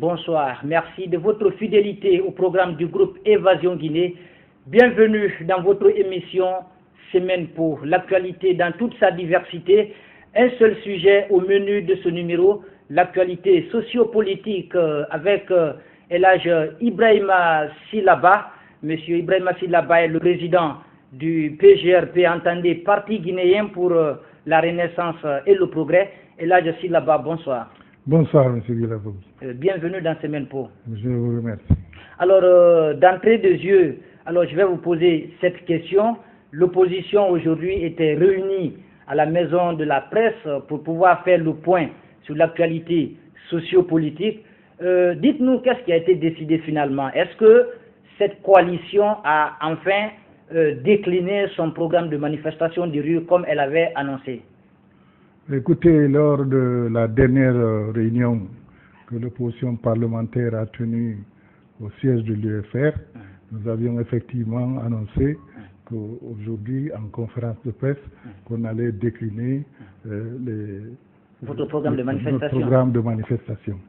bonsoir. Merci de votre fidélité au programme du groupe Évasion Guinée. Bienvenue dans votre émission Semaine pour l'actualité dans toute sa diversité. Un seul sujet au menu de ce numéro, l'actualité sociopolitique avec Elhadj Ibrahima Silaba. Monsieur Ibrahima Silaba est le président du PGRP, entendez Parti guinéen pour la renaissance et le progrès. Elhadj Silaba, bonsoir. Bonsoir, monsieur Guilabou. Bienvenue dans Semaine pour. Je vous remercie. Alors, d'entrée de jeu, je vais vous poser cette question. L'opposition aujourd'hui était réunie à la maison de la presse pour pouvoir faire le point sur l'actualité sociopolitique. Dites-nous qu'est-ce qui a été décidé finalement. Est-ce que cette coalition a enfin décliné son programme de manifestation de rue comme elle avait annoncé? Écoutez, lors de la dernière réunion que l'opposition parlementaire a tenue au siège de l'UFR, nous avions effectivement annoncé qu'aujourd'hui, en conférence de presse, qu'on allait décliner votre programme de manifestation. Notre programme de manifestation.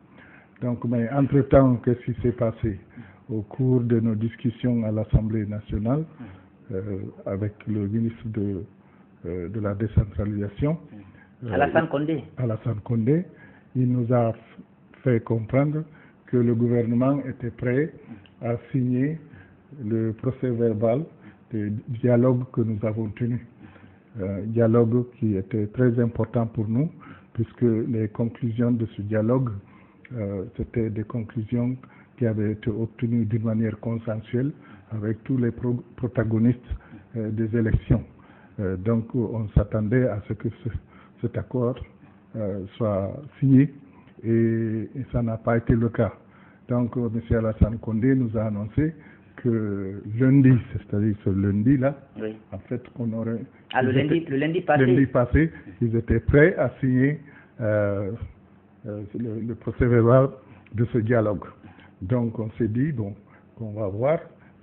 Donc, mais entre-temps, qu'est-ce qui s'est passé? Au cours de nos discussions à l'Assemblée nationale, avec le ministre de la décentralisation, Alassane Condé. Alassane Condé, il nous a fait comprendre que le gouvernement était prêt à signer le procès-verbal du dialogue que nous avons tenu. Dialogue qui était très important pour nous, puisque les conclusions de ce dialogue, c'était des conclusions qui avaient été obtenues d'une manière consensuelle avec tous les protagonistes des élections. Donc on s'attendait à ce que cet accord soit signé et ça n'a pas été le cas. Donc M. Alassane Condé nous a annoncé que lundi, c'est-à-dire ce lundi-là, oui. En fait, on aurait... le lundi passé, ils étaient prêts à signer le procès-verbal de ce dialogue. Donc on s'est dit, bon, qu'on va voir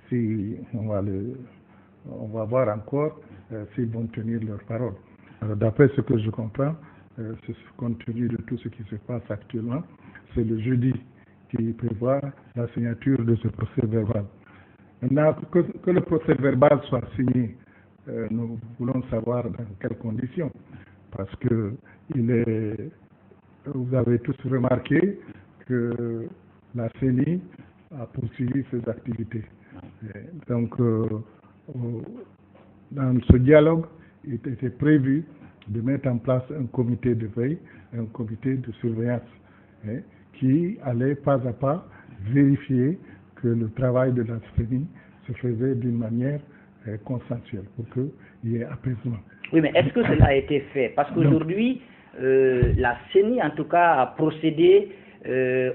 si on va voir encore s'ils vont tenir leur parole. Alors, d'après ce que je comprends, compte tenu de tout ce qui se passe actuellement, c'est le jeudi qui prévoit la signature de ce procès-verbal. Maintenant, que le procès-verbal soit signé, nous voulons savoir dans quelles conditions. Parce que vous avez tous remarqué que la CENI a poursuivi ses activités. Donc, dans ce dialogue, il était prévu de mettre en place un comité de veille, un comité de surveillance, qui allait pas à pas vérifier que le travail de la CENI se faisait d'une manière consensuelle pour qu'il y ait apaisement. Oui, mais est-ce que cela a été fait? Parce qu'aujourd'hui, la CENI, en tout cas, a procédé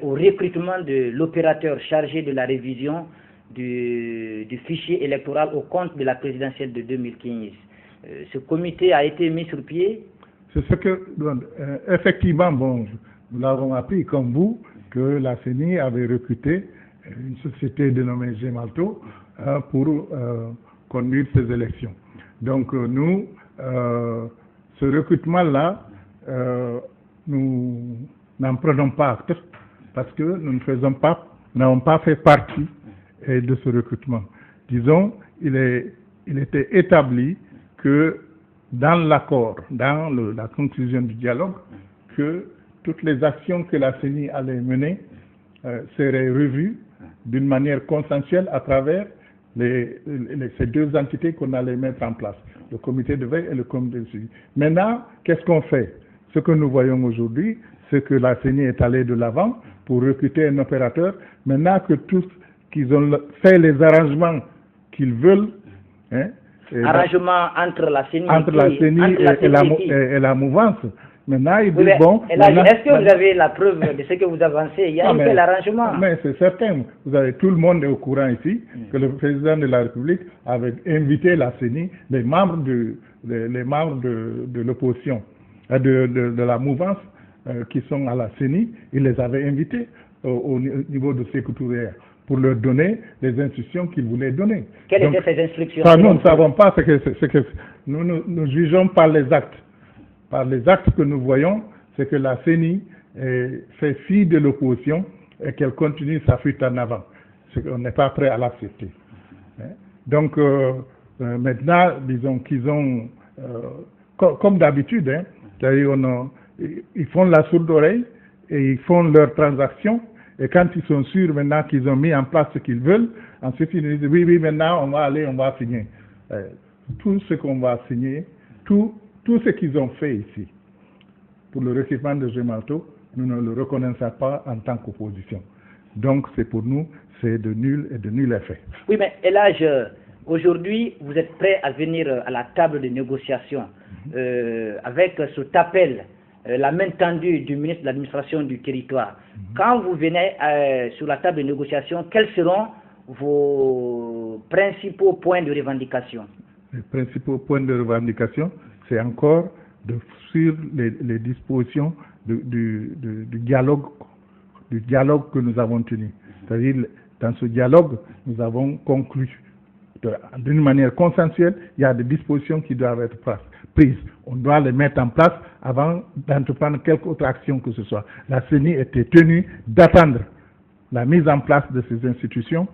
au recrutement de l'opérateur chargé de la révision du fichier électoral au compte de la présidentielle de 2015. Ce comité a été mis sur pied? C'est ce que, effectivement, bon, nous l'avons appris comme vous, que la CENI avait recruté une société dénommée Gemalto pour conduire ces élections. Donc nous, ce recrutement-là, nous n'en prenons pas acte parce que nous n'avons pas fait partie de ce recrutement. Disons, il était établi que dans l'accord, dans la conclusion du dialogue, que toutes les actions que la CENI allait mener seraient revues d'une manière consensuelle à travers ces deux entités qu'on allait mettre en place, le comité de veille et le comité de suivi. Maintenant, qu'est-ce qu'on fait? Ce que nous voyons aujourd'hui, c'est que la CENI est allée de l'avant pour recruter un opérateur. Maintenant que tous qu'ils ont fait les arrangements qu'ils veulent, arrangement entre la CENI et la mouvance. Maintenant, ils disent bon. Est-ce que vous avez la preuve de ce que vous avancez? Il y a eu l'arrangement. Mais c'est certain. Tout le monde est au courant ici que le président de la République avait invité la CENI, les membres de l'opposition, de la mouvance qui sont à la CENI, il les avait invités au niveau de Sékou Touré pour leur donner les instructions qu'ils voulaient donner. Quelles étaient ces instructions? Nous ne savons pas nous jugeons par les actes. Par les actes que nous voyons, c'est que la CENI fait fi de l'opposition et qu'elle continue sa fuite en avant. On n'est pas prêt à l'accepter. Donc, maintenant, disons qu'ils ont, comme d'habitude, c'est-à-dire ils font la sourde oreille et ils font leurs transactions. Et quand ils sont sûrs maintenant qu'ils ont mis en place ce qu'ils veulent, ensuite ils disent oui, maintenant on va signer. Tout ce qu'on va signer, tout ce qu'ils ont fait ici pour le recrutement de Gemalto, nous ne le reconnaissons pas en tant qu'opposition. Donc pour nous, c'est de nul effet. Oui, mais Elhadj, aujourd'hui, vous êtes prêt à venir à la table de négociation avec cet appel, la main tendue du ministre de l'administration du territoire. Quand vous venez sur la table de négociation, quels seront vos principaux points de revendication? Les principaux points de revendication, c'est encore de suivre les dispositions du dialogue que nous avons tenu. C'est-à-dire, dans ce dialogue, nous avons conclu d'une manière consensuelle, il y a des dispositions qui doivent être prises. On doit les mettre en place avant d'entreprendre quelque autre action que ce soit. La CENI était tenue d'attendre la mise en place de ces institutions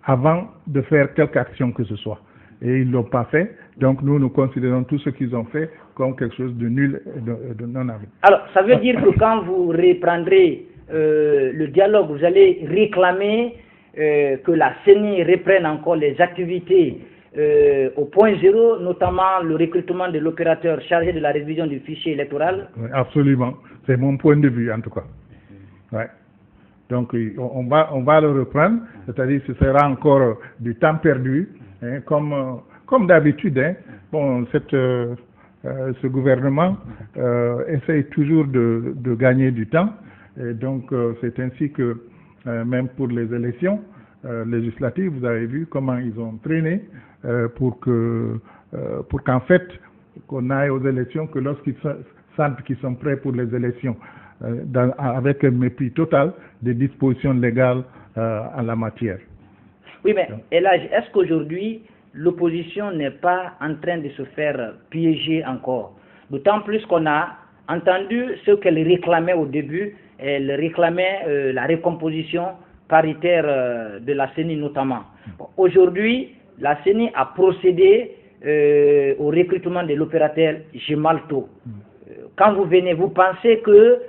avant de faire quelque action que ce soit. Et ils ne l'ont pas fait. Donc nous considérons tout ce qu'ils ont fait comme quelque chose de nul et de non avenu. Alors, ça veut dire que quand vous reprendrez le dialogue, vous allez réclamer que la CENI reprenne encore les activités au point zéro, notamment le recrutement de l'opérateur chargé de la révision du fichier électoral? Oui, absolument. C'est mon point de vue en tout cas. Ouais. Donc on va le reprendre, c'est-à-dire que ce sera encore du temps perdu, comme d'habitude. Bon, ce gouvernement essaye toujours de gagner du temps, et donc c'est ainsi que même pour les élections législatives, vous avez vu comment ils ont traîné pour qu'en fait qu'on aille aux élections que lorsqu'ils sentent qu'ils sont prêts pour les élections, avec un mépris total des dispositions légales en la matière. Oui, mais Elhadj, est-ce qu'aujourd'hui l'opposition n'est pas en train de se faire piéger encore? D'autant plus qu'on a entendu ce qu'elle réclamait au début. Elle réclamait la recomposition paritaire de la CENI notamment. Aujourd'hui, la CENI a procédé au recrutement de l'opérateur Gemalto. Quand vous venez, vous pensez que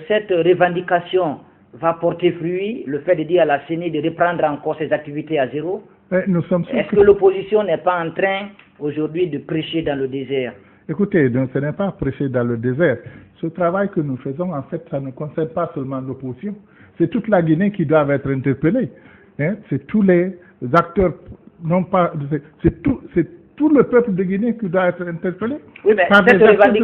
cette revendication va porter fruit, le fait de dire à la CENI de reprendre encore ses activités à zéro? Est-ce que l'opposition n'est pas en train aujourd'hui de prêcher dans le désert? Écoutez, donc, ce n'est pas prêcher dans le désert. Ce travail que nous faisons, en fait, ça ne concerne pas seulement l'opposition. C'est toute la Guinée qui doit être interpellée. C'est tous les acteurs, non pas, c'est tout le peuple de Guinée qui doit être interpellé. Oui, mais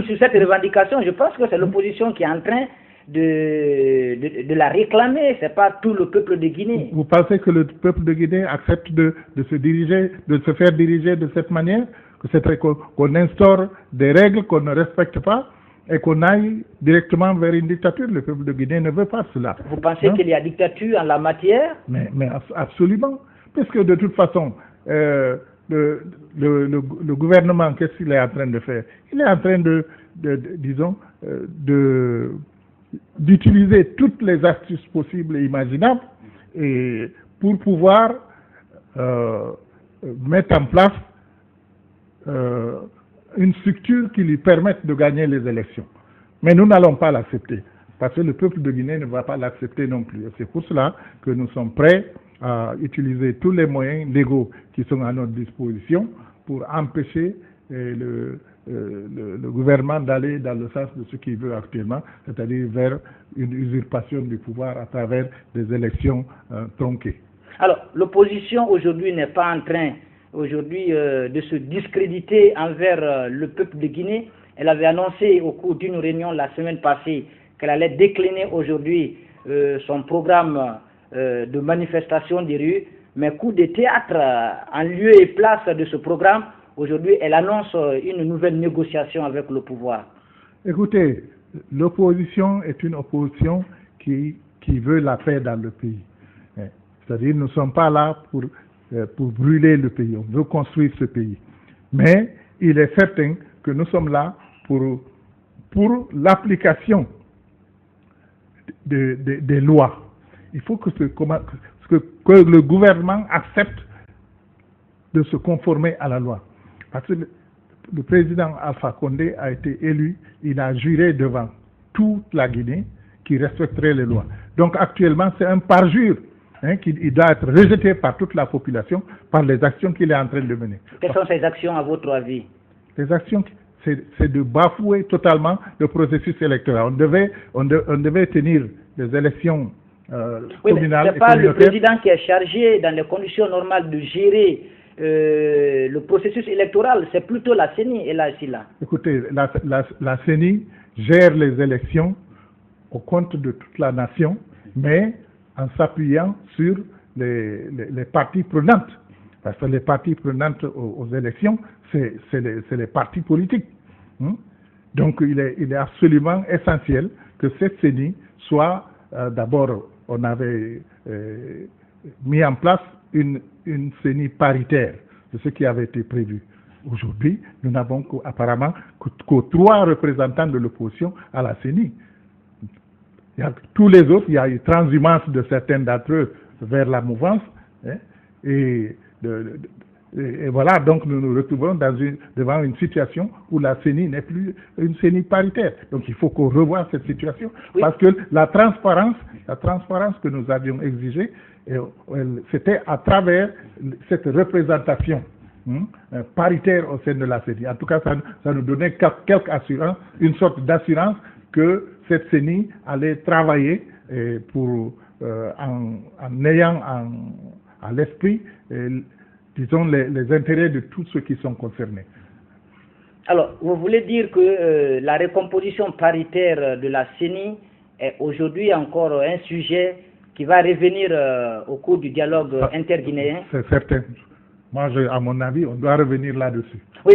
sur cette revendication, je pense que c'est l'opposition qui est en train de la réclamer. C'est pas tout le peuple de Guinée. Vous pensez que le peuple de Guinée accepte de se faire diriger de cette manière? Que c'est qu'on instaure des règles qu'on ne respecte pas et qu'on aille directement vers une dictature? Le peuple de Guinée ne veut pas cela. Vous pensez qu'il y a dictature en la matière? Mais absolument. Parce que de toute façon, le gouvernement, qu'est-ce qu'il est en train de faire? Il est en train d'utiliser toutes les astuces possibles et imaginables et pour pouvoir mettre en place une structure qui lui permette de gagner les élections. Mais nous n'allons pas l'accepter, parce que le peuple de Guinée ne va pas l'accepter non plus. C'est pour cela que nous sommes prêts à utiliser tous les moyens légaux qui sont à notre disposition pour empêcher le gouvernement d'aller dans le sens de ce qu'il veut actuellement, c'est-à-dire vers une usurpation du pouvoir à travers des élections tronquées. Alors, l'opposition aujourd'hui n'est pas en train de se discréditer envers le peuple de Guinée. Elle avait annoncé au cours d'une réunion la semaine passée qu'elle allait décliner aujourd'hui son programme de manifestation des rues, mais coup de théâtre en lieu et place de ce programme. Aujourd'hui, elle annonce une nouvelle négociation avec le pouvoir. Écoutez, l'opposition est une opposition qui veut la paix dans le pays. C'est-à-dire, nous ne sommes pas là pour brûler le pays. On veut construire ce pays. Mais il est certain que nous sommes là pour l'application des lois. Il faut que le gouvernement accepte de se conformer à la loi. Parce que le président Alpha Condé a été élu, il a juré devant toute la Guinée qu'il respecterait les lois. Donc actuellement, c'est un parjure qu'il doit être rejeté par toute la population par les actions qu'il est en train de mener. Quelles sont ces actions à votre avis? Les actions, c'est de bafouer totalement le processus électoral. On devait tenir des élections communales. Ce n'est pas le président qui est chargé dans les conditions normales de gérer le processus électoral, c'est plutôt la CENI et la SILA. Écoutez, la CENI gère les élections au compte de toute la nation, mais en s'appuyant sur les parties prenantes. Parce que les parties prenantes aux élections, c'est les partis politiques. Donc il est absolument essentiel que cette CENI soit, d'abord, on avait mis en place une CENI paritaire, c'est ce qui avait été prévu. Aujourd'hui, nous n'avons apparemment que 3 représentants de l'opposition à la CENI. Tous les autres, il y a eu transhumance de certains d'entre eux vers la mouvance. Et voilà, donc nous nous retrouvons devant une situation où la CENI n'est plus une CENI paritaire. Donc il faut qu'on revoie cette situation. Oui. Parce que la transparence que nous avions exigée, c'était à travers cette représentation paritaire au sein de la CENI. En tout cas, ça nous donnait quelque assurance, une sorte d'assurance que cette CENI allait travailler en ayant à l'esprit, disons, les intérêts de tous ceux qui sont concernés. Alors, vous voulez dire que la recomposition paritaire de la CENI est aujourd'hui encore un sujet qui va revenir au cours du dialogue interguinéen? C'est certain. Moi, à mon avis, on doit revenir là-dessus. Oui,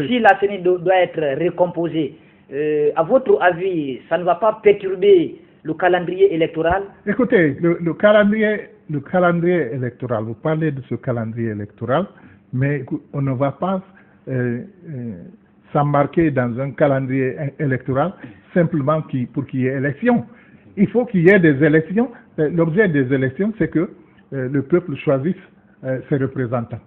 si la CENI doit être recomposée, à votre avis, ça ne va pas perturber le calendrier électoral? Écoutez, le calendrier électoral, vous parlez de ce calendrier électoral, mais on ne va pas s'embarquer dans un calendrier électoral simplement pour qu'il y ait élection. Il faut qu'il y ait des élections. L'objet des élections, c'est que le peuple choisisse ses représentants.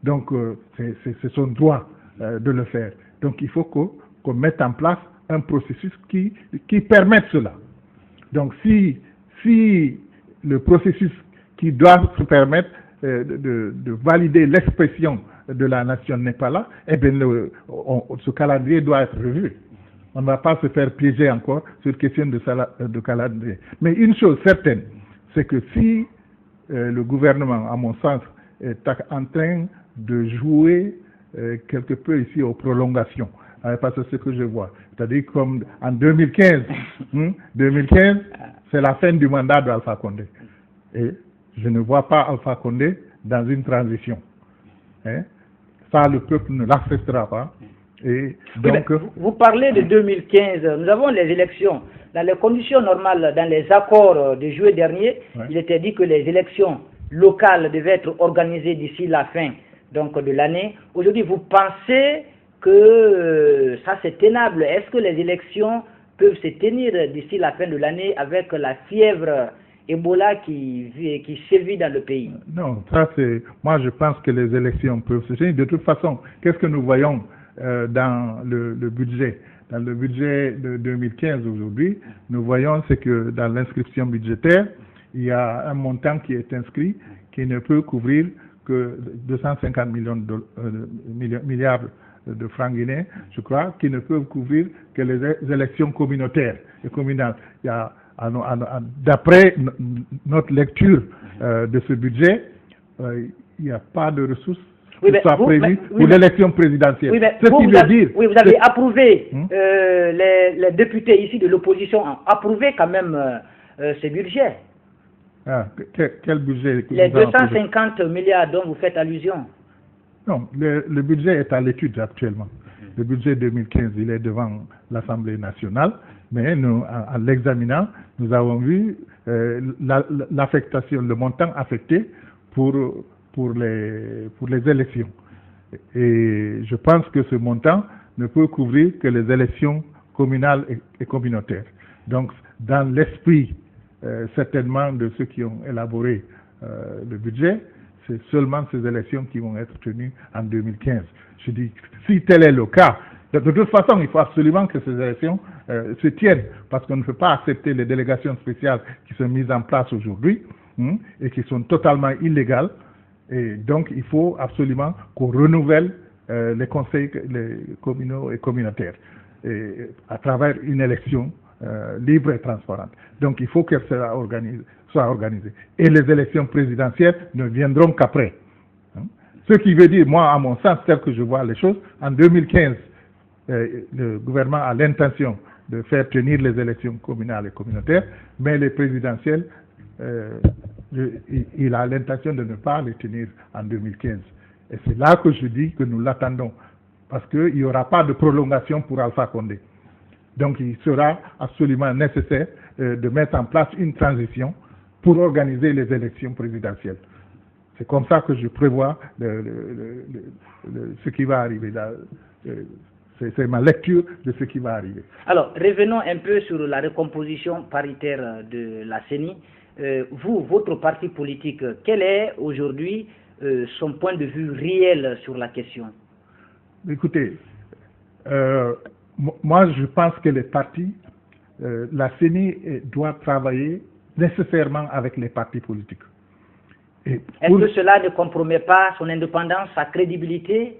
Donc, c'est son droit de le faire. Donc, il faut qu'on mette en place un processus qui permette cela. Donc, si le processus qui doit se permettre de valider l'expression de la nation n'est pas là, eh bien, ce calendrier doit être revu. On ne va pas se faire piéger encore sur question de calendrier. Mais une chose certaine, c'est que si le gouvernement, à mon sens, est en train de jouer quelque peu ici aux prolongations, parce que c'est ce que je vois. C'est-à-dire comme en 2015, 2015, c'est la fin du mandat d'Alpha Condé. Et je ne vois pas Alpha Condé dans une transition. Ça, le peuple ne l'acceptera pas. Et donc, vous parlez de 2015, nous avons les élections. Dans les conditions normales, dans les accords de juillet dernier, il était dit que les élections locales devaient être organisées d'ici la fin de l'année. Aujourd'hui, vous pensez que ça c'est tenable? Est-ce que les élections peuvent se tenir d'ici la fin de l'année avec la fièvre Ebola qui sévit dans le pays? Non, moi je pense que les élections peuvent se tenir. De toute façon, qu'est-ce que nous voyons dans le budget? Dans le budget de 2015 aujourd'hui, nous voyons c'est que dans l'inscription budgétaire, il y a un montant qui est inscrit qui ne peut couvrir que 250 milliards de francs guinéens, je crois, qui ne peuvent couvrir que les élections communautaires et communales. Il y a, d'après notre lecture de ce budget, il n'y a pas de ressources qui soient prévues pour l'élection présidentielle. Vous avez approuvé, les députés ici de l'opposition ont approuvé quand même ce budget. Quel budget? Les 250 milliards dont vous faites allusion. Non, le budget est à l'étude actuellement. Le budget 2015, il est devant l'Assemblée nationale, mais nous, en l'examinant, nous avons vu l'affectation, le montant affecté pour les élections. Et je pense que ce montant ne peut couvrir que les élections communales et communautaires. Donc, dans l'esprit certainement de ceux qui ont élaboré le budget, c'est seulement ces élections qui vont être tenues en 2015. Je dis, si tel est le cas, de toute façon, il faut absolument que ces élections se tiennent, parce qu'on ne peut pas accepter les délégations spéciales qui sont mises en place aujourd'hui et qui sont totalement illégales. Et donc, il faut absolument qu'on renouvelle les conseils communaux et communautaires à travers une élection libre et transparente. Donc, il faut qu'elle soit organisée. Et les élections présidentielles ne viendront qu'après. Ce qui veut dire, moi, à mon sens, tel que je vois les choses, en 2015, le gouvernement a l'intention de faire tenir les élections communales et communautaires, mais les présidentielles, il a l'intention de ne pas les tenir en 2015. Et c'est là que je dis que nous l'attendons, parce qu'il n'y aura pas de prolongation pour Alpha Condé. Donc il sera absolument nécessaire de mettre en place une transition pour organiser les élections présidentielles. C'est comme ça que je prévois ce qui va arriver. C'est ma lecture de ce qui va arriver. Alors, revenons un peu sur la recomposition paritaire de la CENI. Vous, votre parti politique, quel est aujourd'hui son point de vue réel sur la question? Écoutez, moi je pense que les partis, la CENI doit travailler nécessairement avec les partis politiques. Est-ce que cela ne compromet pas son indépendance, sa crédibilité?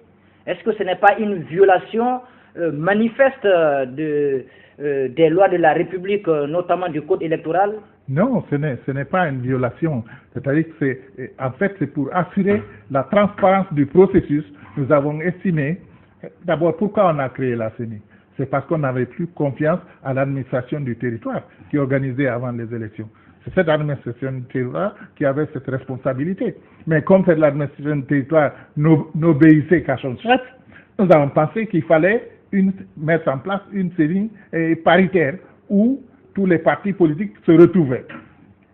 Est-ce que ce n'est pas une violation manifeste des lois de la République, notamment du Code électoral? Non, ce n'est pas une violation. C'est-à-dire que en fait, c'est pour assurer la transparence du processus. Nous avons estimé, d'abord, pourquoi on a créé la CENI? C'est parce qu'on n'avait plus confiance à l'administration du territoire qui organisait avant les élections. C'est cette administration du territoire qui avait cette responsabilité. Mais comme cette administration du territoire n'obéissait qu'à son chef, nous avons pensé qu'il fallait mettre en place une CENI paritaire où tous les partis politiques se retrouvaient.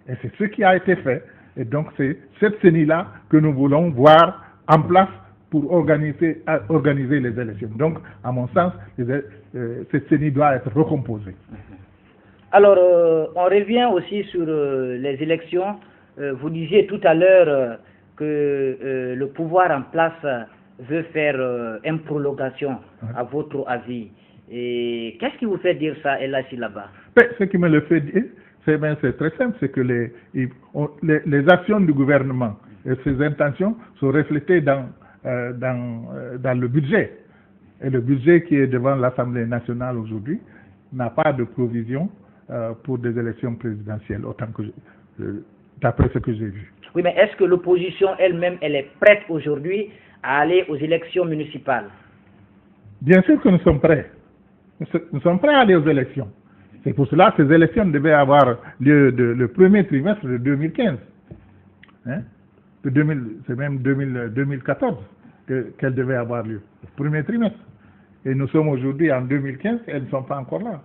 Et c'est ce qui a été fait. Et donc c'est cette CENI-là que nous voulons voir en place pour organiser les élections. Donc, à mon sens, cette CENI doit être recomposée. Alors, on revient aussi sur les élections. Vous disiez tout à l'heure que le pouvoir en place veut faire une prolongation, à votre avis. Et qu'est-ce qui vous fait dire ça, et là, là-bas? Ce qui me le fait dire, c'est très simple, c'est que les actions du gouvernement et ses intentions sont reflétées dans le budget. Et le budget qui est devant l'Assemblée nationale aujourd'hui n'a pas de provision pour des élections présidentielles, autant que d'après ce que j'ai vu. Oui, mais est-ce que l'opposition elle-même, elle est prête aujourd'hui à aller aux élections municipales? Bien sûr que nous sommes prêts. Nous sommes prêts à aller aux élections. C'est pour cela que ces élections devaient avoir lieu le premier trimestre de 2015. C'est même 2014 qu'elles devaient avoir lieu, le premier trimestre. Et nous sommes aujourd'hui en 2015, elles ne sont pas encore là.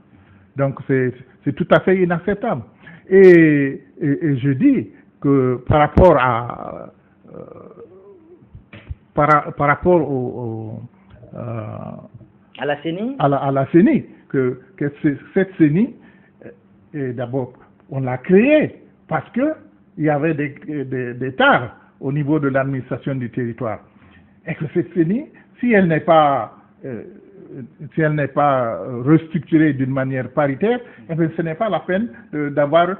Donc c'est tout à fait inacceptable. Et je dis que par rapport à la CENI, à la CENI, que cette CENI, d'abord, on l'a créée parce que il y avait des tares au niveau de l'administration du territoire. Et que cette CENI, si elle n'est pas restructurée d'une manière paritaire, eh bien, ce n'est pas la peine d'avoir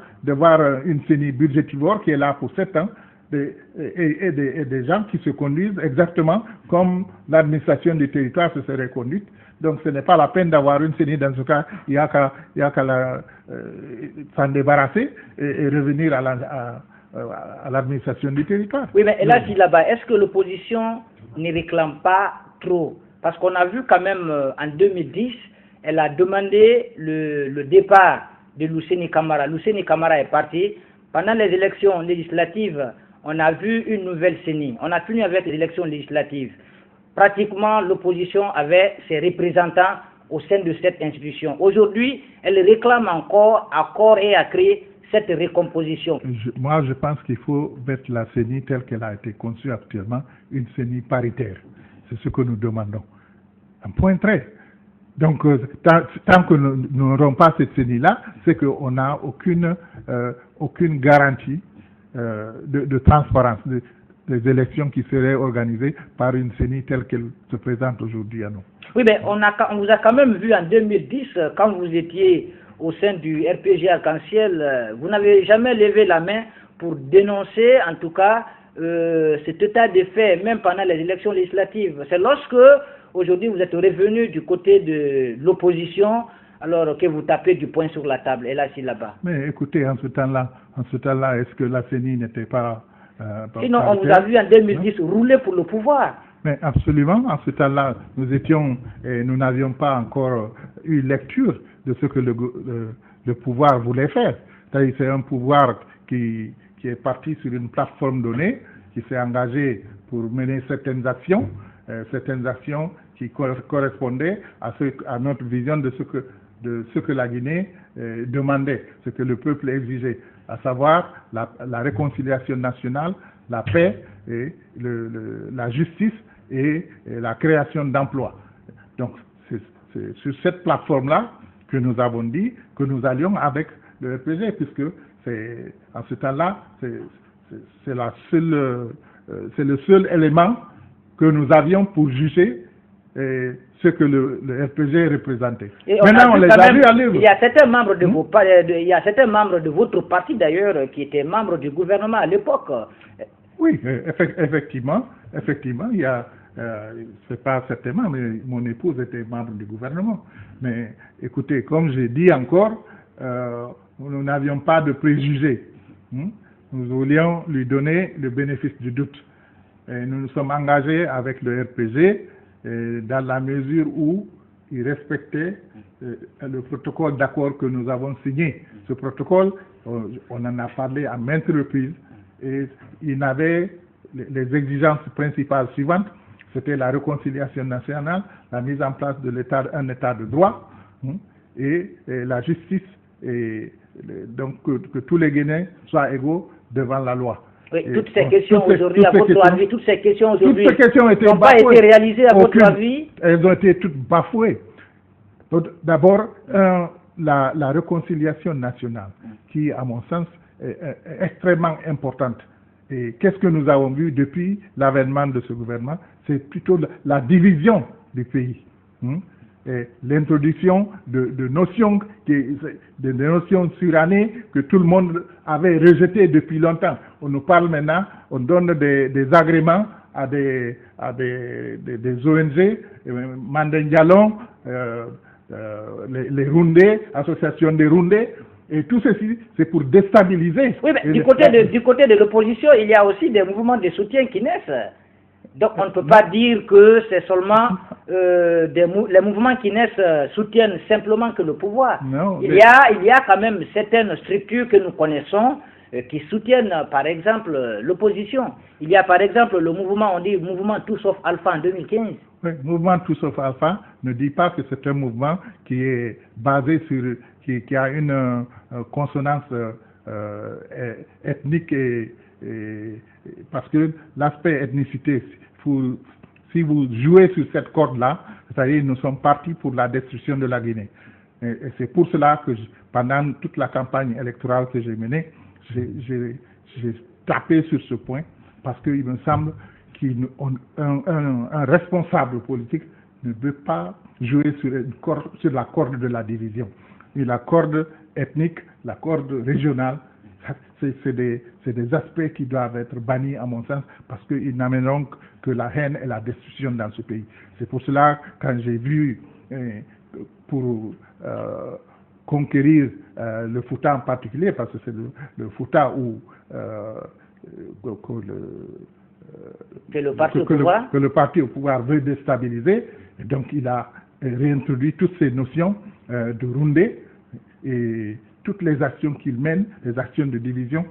une CENI budgétivore qui est là pour 7 ans et des gens qui se conduisent exactement comme l'administration du territoire se serait conduite. Donc ce n'est pas la peine d'avoir une CENI. Dans ce cas, il n'y a qu'à s'en débarrasser et revenir à l'administration du territoire. Oui, mais là, là-bas, est-ce que l'opposition ne réclame pas trop? Parce qu'on a vu quand même en 2010, elle a demandé le départ de Luceni Camara. Luceni Camara est parti. Pendant les élections législatives, on a vu une nouvelle CENI. On a fini avec les élections législatives. Pratiquement, l'opposition avait ses représentants au sein de cette institution. Aujourd'hui, elle réclame encore à corps et à cri cette recomposition. Moi, je pense qu'il faut mettre la CENI telle qu'elle a été conçue actuellement, une CENI paritaire. C'est ce que nous demandons. Un point trait. Donc, tant que nous n'aurons pas cette CENI-là, c'est qu'on n'a aucune garantie de transparence des élections qui seraient organisées par une CENI telle qu'elle se présente aujourd'hui à nous. Oui, mais on vous a quand même vu en 2010, quand vous étiez au sein du RPG Arc-en-Ciel, vous n'avez jamais levé la main pour dénoncer, en tout cas, cet état de fait, même pendant les élections législatives. C'est lorsque, aujourd'hui, vous êtes revenu du côté de l'opposition, alors que vous tapez du poing sur la table, et là, c'est là-bas. Mais écoutez, en ce temps-là, est-ce que la CENI n'était pas... Sinon, on vous a vu en 2010 rouler pour le pouvoir. Mais absolument, en ce temps-là, nous n'avions pas encore eu lecture de ce que le pouvoir voulait faire. C'est-à-dire, c'est un pouvoir qui est parti sur une plateforme donnée, qui s'est engagé pour mener certaines actions qui correspondaient à notre vision de ce que la Guinée demandait, ce que le peuple exigeait, à savoir la réconciliation nationale, la paix, et la justice et la création d'emplois. Donc, c'est sur cette plateforme-là que nous avons dit que nous allions avec le RPG, puisque en ce temps-là, c'est le seul élément que nous avions pour juger ce que le RPG représentait. Maintenant, on les a vus aller. Il y a certains membres de votre parti d'ailleurs qui étaient membres du gouvernement à l'époque. Oui, effectivement, il y a, c'est pas certainement, mais mon épouse était membre du gouvernement. Mais écoutez, comme j'ai dit encore, nous n'avions pas de préjugés. Nous voulions lui donner le bénéfice du doute. Et nous nous sommes engagés avec le RPG dans la mesure où il respectait le protocole d'accord que nous avons signé. Ce protocole, on en a parlé à maintes reprises, et il avait les exigences principales suivantes. C'était la réconciliation nationale, la mise en place de un état de droit, et la justice, et donc que tous les Guinéens soient égaux devant la loi. Oui, toutes ces questions aujourd'hui, à votre avis, toutes ces questions aujourd'hui n'ont pas été réalisées à votre avis? Elles ont été toutes bafouées. D'abord, la réconciliation nationale, qui, à mon sens, est extrêmement importante. Et qu'est-ce que nous avons vu depuis l'avènement de ce gouvernement? C'est plutôt la division du pays. L'introduction de notions, des notions surannées que tout le monde avait rejetées depuis longtemps. On nous parle maintenant, on donne des agréments à des ONG, Mandingalon, les Rundés, association des Rundés, et tout ceci, c'est pour déstabiliser. Oui, mais du côté de l'opposition, il y a aussi des mouvements de soutien qui naissent. Donc on ne peut pas dire que c'est seulement les mouvements qui naissent soutiennent simplement que le pouvoir. Non, il y a quand même certaines structures que nous connaissons qui soutiennent par exemple l'opposition. Il y a par exemple le mouvement, on dit mouvement Tout sauf Alpha en 2015. Oui, mouvement Tout sauf Alpha ne dit pas que c'est un mouvement qui est basé sur, qui a une consonance ethnique et parce que l'aspect ethnicité, si vous jouez sur cette corde-là, c'est-à-dire nous sommes partis pour la destruction de la Guinée. Et c'est pour cela que pendant toute la campagne électorale que j'ai menée, j'ai tapé sur ce point, parce qu'il me semble qu'un responsable politique ne veut pas jouer sur la corde de la division. Et la corde ethnique, la corde régionale, c'est des aspects qui doivent être bannis à mon sens, parce qu'ils n'amèneront que la haine et la destruction dans ce pays. C'est pour cela, quand j'ai vu, pour conquérir le Fouta en particulier, parce que c'est le Fouta où que le parti au pouvoir veut déstabiliser, et donc il a réintroduit toutes ces notions de Rundé, et toutes les actions qu'il mène, les actions de division,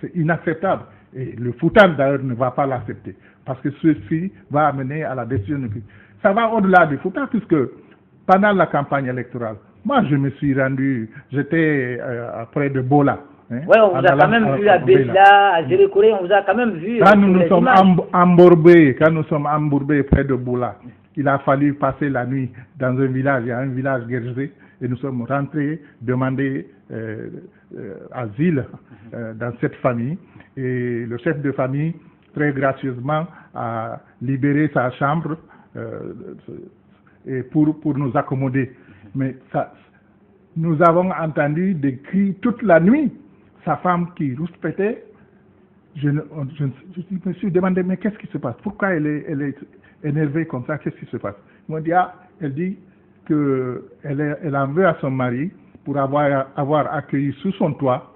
c'est inacceptable. Et le Fouta d'ailleurs ne va pas l'accepter, parce que ceci va amener à la destruction du pays. Ça va au-delà du Fouta, puisque pendant la campagne électorale, moi je me suis rendu, j'étais près de Bola. Oui, on vous a quand même vu à Besla, à Zérékoré, on vous a quand même vu. Quand nous sommes embourbés près de Bola, il a fallu passer la nuit dans un village, il y a un village guerrier, et nous sommes rentrés demander asile dans cette famille. Et le chef de famille, très gracieusement, a libéré sa chambre et pour nous accommoder. Mais ça, nous avons entendu des cris toute la nuit. Sa femme qui rouspétait. Je me suis demandé, mais qu'est-ce qui se passe? Pourquoi elle est énervée comme ça? Qu'est-ce qui se passe? Ils m'ont dit, elle dit qu'elle en veut à son mari pour avoir accueilli sous son toit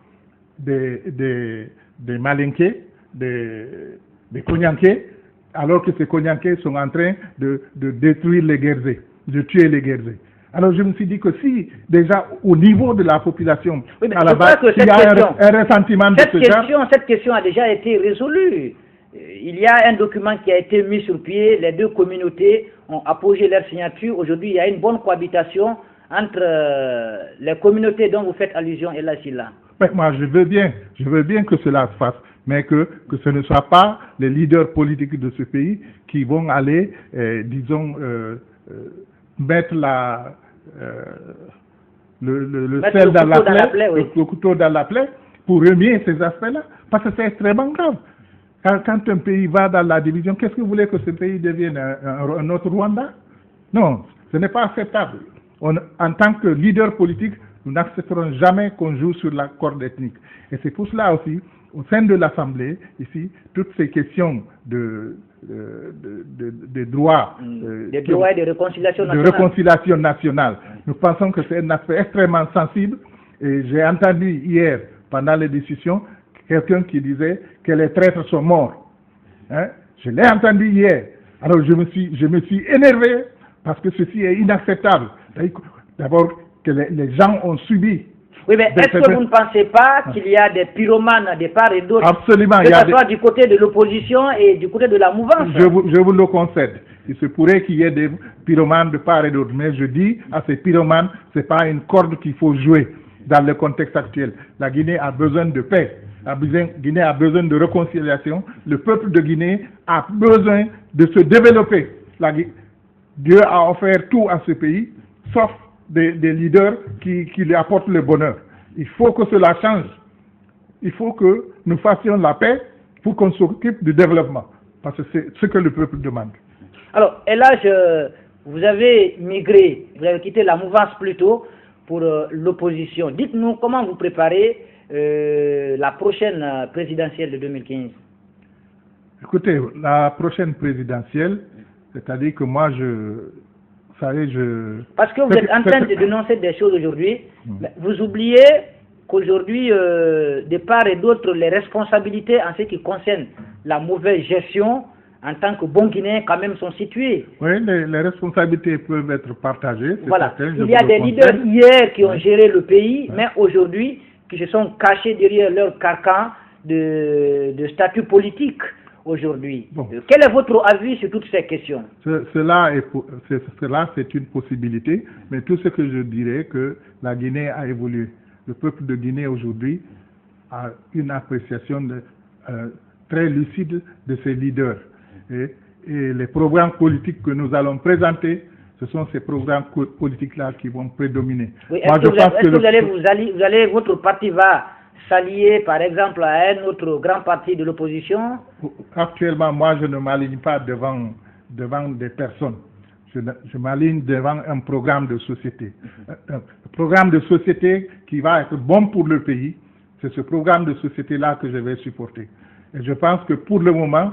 des malinqués, des Konyankés, alors que ces Konyankés sont en train de détruire les Guerzés, de tuer les Guerzés. Alors je me suis dit que si déjà au niveau de la population, oui, à la base, il y a un ressentiment de ce genre. Cette question a déjà été résolue. Il y a un document qui a été mis sur pied, les deux communautés ont apposé leur signature. Aujourd'hui, il y a une bonne cohabitation entre les communautés dont vous faites allusion et la Silla. Moi, je veux bien que cela se fasse, mais que ce ne soit pas les leaders politiques de ce pays qui vont aller, disons, mettre le sel dans la plaie, le couteau dans la plaie, pour remuer ces aspects-là, parce que c'est extrêmement grave. Quand un pays va dans la division, qu'est-ce que vous voulez que ce pays devienne un autre Rwanda? Non, ce n'est pas acceptable. En tant que leader politique, nous n'accepterons jamais qu'on joue sur la corde ethnique. Et c'est pour cela aussi, au sein de l'Assemblée, ici, toutes ces questions de droits, des droits et de réconciliation nationale. Nous pensons que c'est un aspect extrêmement sensible. Et j'ai entendu hier, pendant les discussions, quelqu'un qui disait que les traîtres sont morts. Hein? Je l'ai entendu hier. Alors je me suis énervé parce que ceci est inacceptable. D'abord, que les gens ont subi. Oui, mais est-ce que vous ne pensez pas qu'il y a des pyromanes de part et d'autre? Absolument. Que ce soit du côté de l'opposition et du côté de la mouvance? Je vous le concède. Il se pourrait qu'il y ait des pyromanes de part et d'autre. Mais je dis à ces pyromanes, ce n'est pas une corde qu'il faut jouer dans le contexte actuel. La Guinée a besoin de paix. La Guinée a besoin de réconciliation. Le peuple de Guinée a besoin de se développer. Dieu a offert tout à ce pays, sauf des leaders qui lui apportent le bonheur. Il faut que cela change. Il faut que nous fassions la paix pour qu'on s'occupe du développement. Parce que c'est ce que le peuple demande. Alors, et là, vous avez migré, vous avez quitté la mouvance plutôt pour l'opposition. Dites-nous comment vous préparez la prochaine présidentielle de 2015. Écoutez, la prochaine présidentielle, c'est-à-dire que moi, Parce que vous êtes en train de dénoncer des choses aujourd'hui, vous oubliez qu'aujourd'hui, de part et d'autre, les responsabilités en ce qui concerne la mauvaise gestion, en tant que bon Guinéen, quand même sont situées. Oui, les responsabilités peuvent être partagées. Voilà. Il y a des leaders hier qui ont géré le pays, mais aujourd'hui, qui se sont cachés derrière leur carcan de statut politique. Aujourd'hui. Bon. Quel est votre avis sur toutes ces questions? Cela, c'est une possibilité, mais tout ce que je dirais que la Guinée a évolué. Le peuple de Guinée aujourd'hui a une appréciation très lucide de ses leaders. Et les programmes politiques que nous allons présenter, ce sont ces programmes politiques-là qui vont prédominer. Oui, votre parti va s'allier par exemple à un autre grand parti de l'opposition? Actuellement, moi je ne m'aligne pas devant des personnes. Je m'aligne devant un programme de société. Un programme de société qui va être bon pour le pays. C'est ce programme de société-là que je vais supporter. Et je pense que pour le moment,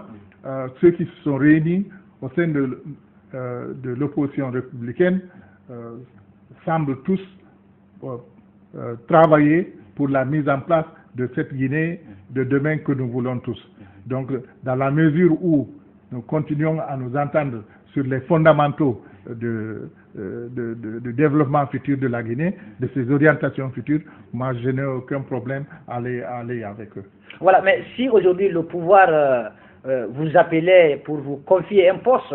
ceux qui se sont réunis au sein de l'opposition républicaine semblent tous travailler pour la mise en place de cette Guinée de demain que nous voulons tous. Donc, dans la mesure où nous continuons à nous entendre sur les fondamentaux de développement futur de la Guinée, de ses orientations futures, moi je n'ai aucun problème à aller avec eux. Voilà, mais si aujourd'hui le pouvoir vous appelait pour vous confier un poste,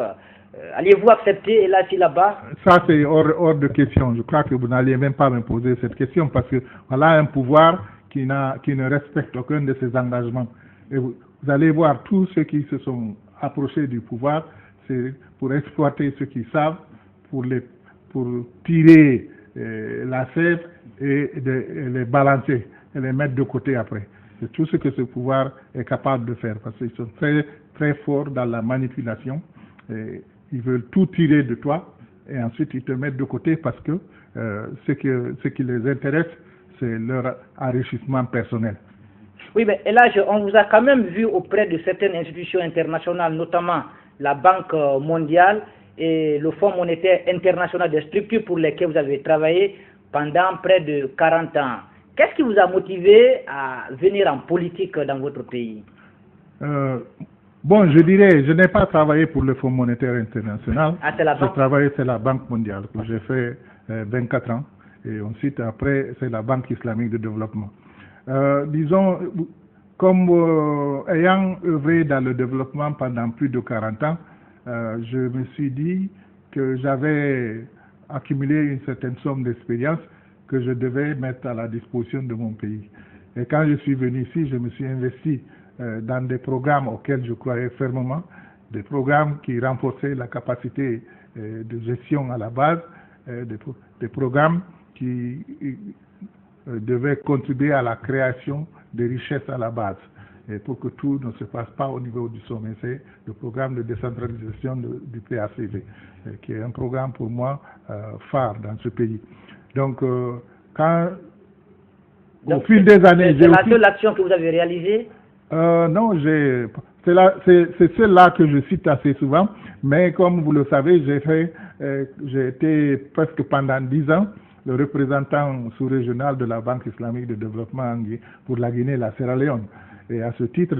allez-vous accepter et là, si là-bas? Ça, c'est hors de question. Je crois que vous n'allez même pas me poser cette question parce que voilà un pouvoir qui ne respecte aucun de ses engagements. Et vous allez voir tous ceux qui se sont approchés du pouvoir, c'est pour exploiter ce qu'ils savent, pour tirer la sève et les balancer et les mettre de côté après. C'est tout ce que ce pouvoir est capable de faire, parce qu'ils sont très, très forts dans la manipulation. Et ils veulent tout tirer de toi et ensuite ils te mettent de côté parce que ce qui les intéresse, c'est leur enrichissement personnel. Oui, mais là, on vous a quand même vu auprès de certaines institutions internationales, notamment la Banque mondiale et le Fonds monétaire international, des structures pour lesquelles vous avez travaillé pendant près de 40 ans. Qu'est-ce qui vous a motivé à venir en politique dans votre pays? Bon, je dirais, je n'ai pas travaillé pour le Fonds monétaire international. Ah, c'est la banque? J'ai travaillé, c'est la Banque mondiale, que j'ai fait 24 ans. Et ensuite, après, c'est la Banque islamique de développement. Disons, comme ayant œuvré dans le développement pendant plus de 40 ans, je me suis dit que j'avais accumulé une certaine somme d'expérience que je devais mettre à la disposition de mon pays. Et quand je suis venu ici, je me suis investi dans des programmes auxquels je croyais fermement, des programmes qui renforçaient la capacité de gestion à la base, des programmes qui devaient contribuer à la création de richesses à la base. Et pour que tout ne se passe pas au niveau du sommet, c'est le programme de décentralisation du PACV, qui est un programme pour moi phare dans ce pays. Donc, au fil des années... C'est la seule action que vous avez réalisée? Non, c'est celle-là que je cite assez souvent, mais comme vous le savez, j'ai été presque pendant 10 ans le représentant sous-régional de la Banque islamique de développement pour la Guinée et la Sierra Leone. Et à ce titre,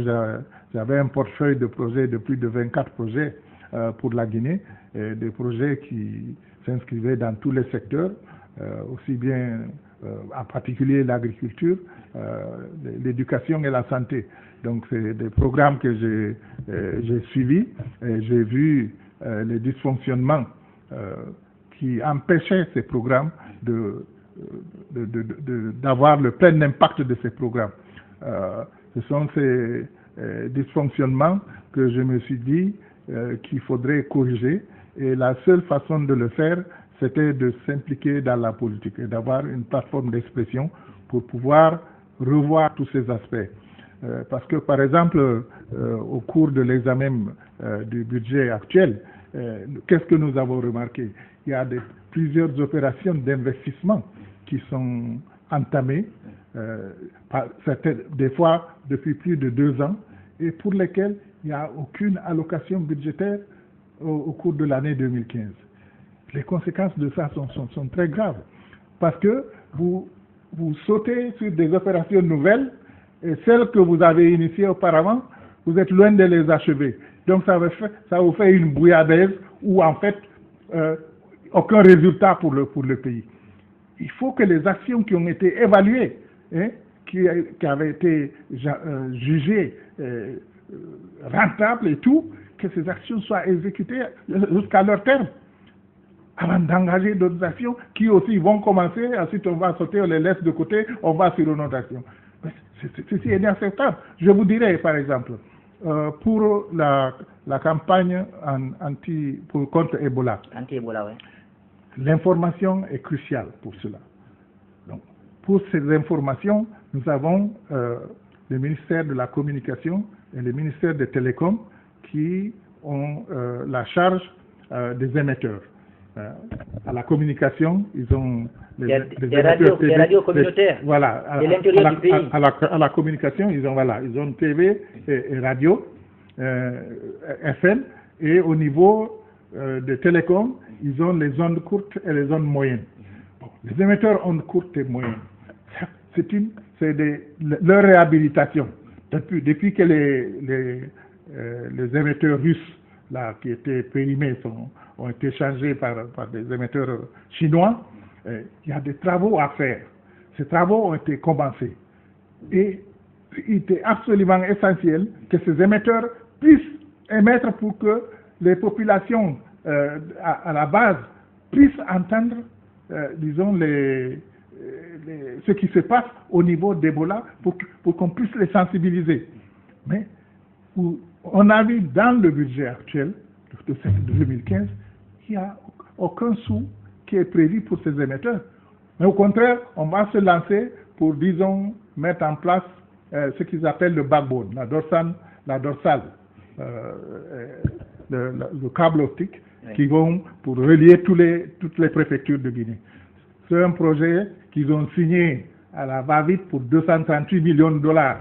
j'avais un portefeuille de projets, de plus de 24 projets pour la Guinée, et des projets qui s'inscrivaient dans tous les secteurs, aussi bien en particulier l'agriculture, l'éducation et la santé. Donc c'est des programmes que j'ai suivis et j'ai vu les dysfonctionnements qui empêchaient ces programmes d'avoir le plein impact de ces programmes. Ce sont ces dysfonctionnements que je me suis dit qu'il faudrait corriger, et la seule façon de le faire, c'était de s'impliquer dans la politique et d'avoir une plateforme d'expression pour pouvoir revoir tous ces aspects. Parce que, par exemple, au cours de l'examen du budget actuel, qu'est-ce que nous avons remarqué? Il y a plusieurs opérations d'investissement qui sont entamées, des fois depuis plus de 2 ans, et pour lesquelles il n'y a aucune allocation budgétaire au cours de l'année 2015. Les conséquences de ça sont très graves, parce que vous sautez sur des opérations nouvelles, et celles que vous avez initiées auparavant, vous êtes loin de les achever. Donc ça vous fait une bouillabaisse où en fait aucun résultat pour le pays. Il faut que les actions qui ont été évaluées, qui avaient été jugées rentables et tout, que ces actions soient exécutées jusqu'à leur terme, avant d'engager d'autres actions qui aussi vont commencer, ensuite on va sauter, on les laisse de côté, on va sur une autre action. Ceci est inacceptable. Je vous dirais, par exemple, pour la campagne contre Ebola. Anti-Ebola, oui. L'information est cruciale pour cela. Donc, pour ces informations, nous avons le ministère de la Communication et le ministère des Télécoms qui ont la charge des émetteurs. À la communication, ils ont des radios communautaires. Voilà. De l'intérieur du pays. À la communication, ils ont TV et radio, FM, et au niveau des télécoms, ils ont les ondes courtes et les ondes moyennes. Bon, les émetteurs ondes courtes et moyennes, c'est leur réhabilitation. Depuis que les émetteurs russes là, qui étaient périmés ont été changés par des émetteurs chinois, il y a des travaux à faire. Ces travaux ont été commencés. Et il était absolument essentiel que ces émetteurs puissent émettre pour que les populations à la base puissent entendre, disons, ce qui se passe au niveau d'Ebola pour qu'on puisse les sensibiliser. Mais on a vu dans le budget actuel, de 2015, il n'y a aucun sou qui est prévu pour ces émetteurs. Mais au contraire, on va se lancer pour, disons, mettre en place ce qu'ils appellent le backbone, la dorsale, le câble optique, qui vont pour relier toutes les préfectures de Guinée. C'est un projet qu'ils ont signé à la va-vite pour 238 millions de dollars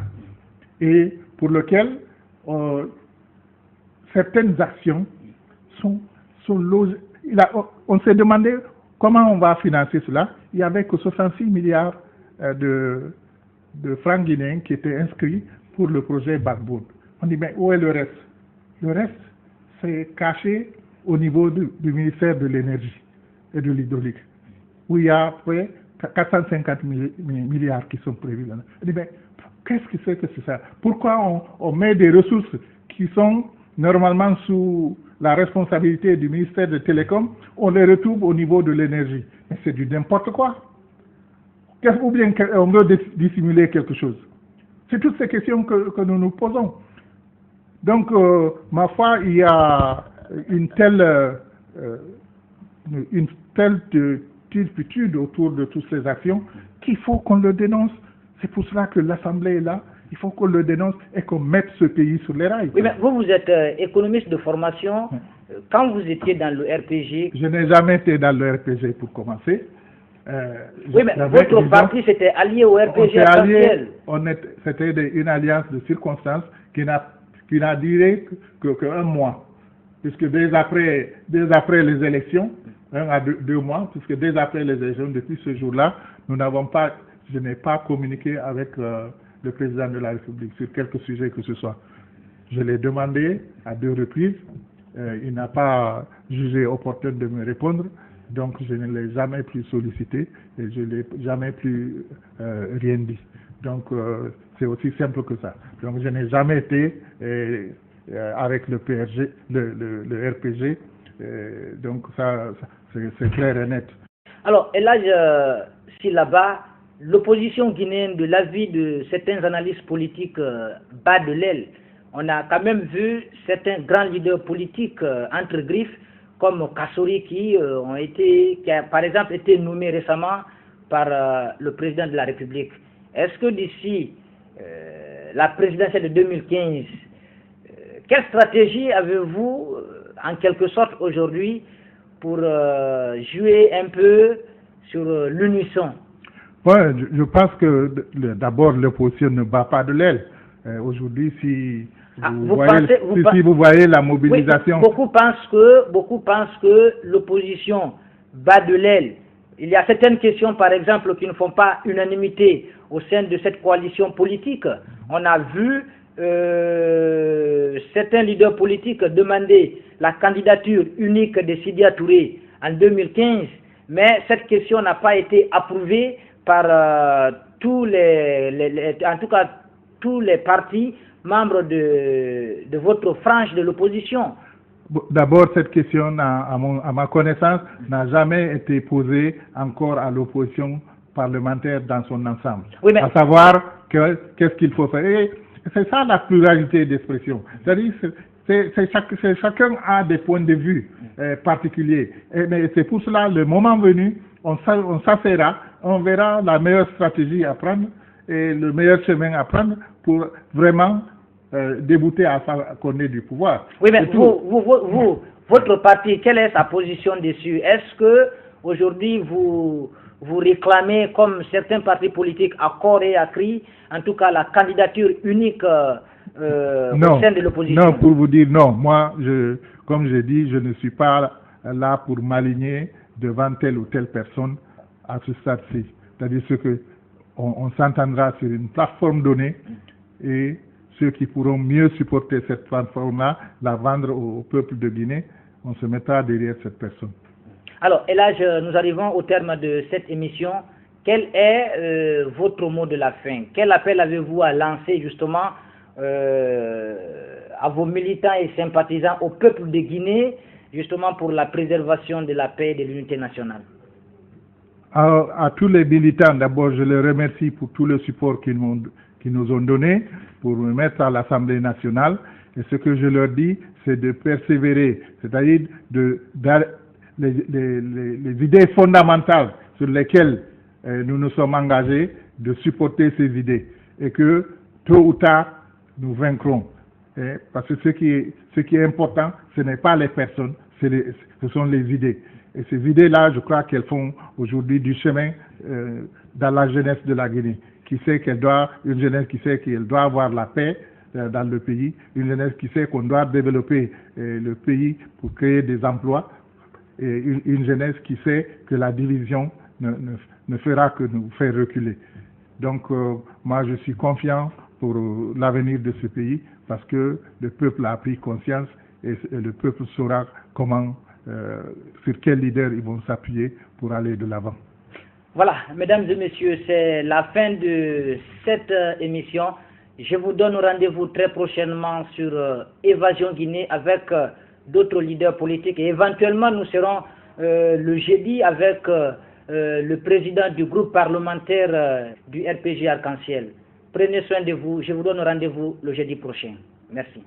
et pour lequel certaines actions sont logées. On s'est demandé comment on va financer cela. Il n'y avait que 66 milliards de francs guinéens qui étaient inscrits pour le projet Backbone. On dit, mais où est le reste? Le reste, c'est caché au niveau du ministère de l'énergie et de l'hydraulique, où il y a à peu près 450 milliards qui sont prévus là. On dit, mais qu'est-ce que c'est que ça? Pourquoi on met des ressources qui sont normalement sous la responsabilité du ministère de Télécom, on les retrouve au niveau de l'énergie? Mais c'est du n'importe quoi. Ou bien on veut dissimuler quelque chose? C'est toutes ces questions que nous nous posons. Donc, ma foi, il y a une telle turpitude autour de toutes ces actions qu'il faut qu'on le dénonce. C'est pour cela que l'Assemblée est là. Il faut qu'on le dénonce et qu'on mette ce pays sur les rails. Oui, mais vous êtes économiste de formation. Quand vous étiez dans le RPG... Je n'ai jamais été dans le RPG pour commencer. Oui, mais votre parti s'était allié au RPG actuel. C'était une alliance de circonstances qui n'a duré qu'un mois. Puisque dès après les élections, 1 à 2 mois, puisque dès après les élections, depuis ce jour-là, je n'ai pas communiqué avec le président de la République sur quelque sujet que ce soit. Je l'ai demandé à 2 reprises, il n'a pas jugé opportun de me répondre, donc je ne l'ai jamais plus sollicité et je ne l'ai jamais plus rien dit. Donc c'est aussi simple que ça. Donc je n'ai jamais été avec le RPG, donc ça c'est clair et net. Alors, et là, si là-bas, l'opposition guinéenne, de l'avis de certains analystes politiques, bat de l'aile. On a quand même vu certains grands leaders politiques entre griffes, comme Kassori, qui a par exemple été nommé récemment par le président de la République. Est-ce que d'ici la présidentielle de 2015, quelle stratégie avez-vous, en quelque sorte, aujourd'hui, pour jouer un peu sur l'unisson? Ouais, je pense que d'abord l'opposition ne bat pas de l'aile. Aujourd'hui, si vous voyez la mobilisation... Oui, beaucoup pensent que l'opposition bat de l'aile. Il y a certaines questions, par exemple, qui ne font pas unanimité au sein de cette coalition politique. On a vu certains leaders politiques demander la candidature unique de Sidya Touré en 2015, mais cette question n'a pas été approuvée par tous les partis membres de votre frange de l'opposition. D'abord, cette question, à ma connaissance, n'a jamais été posée encore à l'opposition parlementaire dans son ensemble. Oui, à savoir, qu'est-ce qu'il faut faire. Et c'est ça la pluralité d'expression. C'est-à-dire, chacun a des points de vue particuliers. Mais c'est pour cela, le moment venu, on s'asseyra, on verra la meilleure stratégie à prendre et le meilleur chemin à prendre pour vraiment débouter à Condé du pouvoir. Oui, mais votre parti, quelle est sa position dessus? Est-ce que aujourd'hui vous réclamez, comme certains partis politiques, à corps et à cri, en tout cas la candidature unique au sein de l'opposition? Non, pour vous dire non. Moi, comme j'ai dit, je ne suis pas là pour m'aligner devant telle ou telle personne à ce stade-ci. C'est-à-dire on s'entendra sur une plateforme donnée et ceux qui pourront mieux supporter cette plateforme-là, la vendre au peuple de Guinée, on se mettra derrière cette personne. Alors, et là, nous arrivons au terme de cette émission. Quel est votre mot de la fin? Quel appel avez-vous à lancer justement à vos militants et sympathisants, au peuple de Guinée, justement pour la préservation de la paix et de l'unité nationale? À tous les militants, d'abord, je les remercie pour tout le support qu'ils nous ont donné pour me mettre à l'Assemblée nationale. Et ce que je leur dis, c'est de persévérer, c'est-à-dire les idées fondamentales sur lesquelles nous nous sommes engagés, de supporter ces idées. Et que tôt ou tard, nous vaincrons. Parce que ce qui est important, ce n'est pas les personnes, ce sont les idées. Et ces idées-là, je crois qu'elles font aujourd'hui du chemin dans la jeunesse de la Guinée, une jeunesse qui sait qu'elle doit avoir la paix dans le pays, une jeunesse qui sait qu'on doit développer le pays pour créer des emplois, et une jeunesse qui sait que la division ne fera que nous faire reculer. Donc, moi, je suis confiant pour l'avenir de ce pays parce que le peuple a pris conscience et le peuple saura sur quel leader ils vont s'appuyer pour aller de l'avant. Voilà, mesdames et messieurs, c'est la fin de cette émission. Je vous donne rendez-vous très prochainement sur Évasion Guinée avec d'autres leaders politiques et éventuellement nous serons le jeudi avec le président du groupe parlementaire du RPG Arc-en-Ciel. Prenez soin de vous, je vous donne rendez-vous le jeudi prochain. Merci.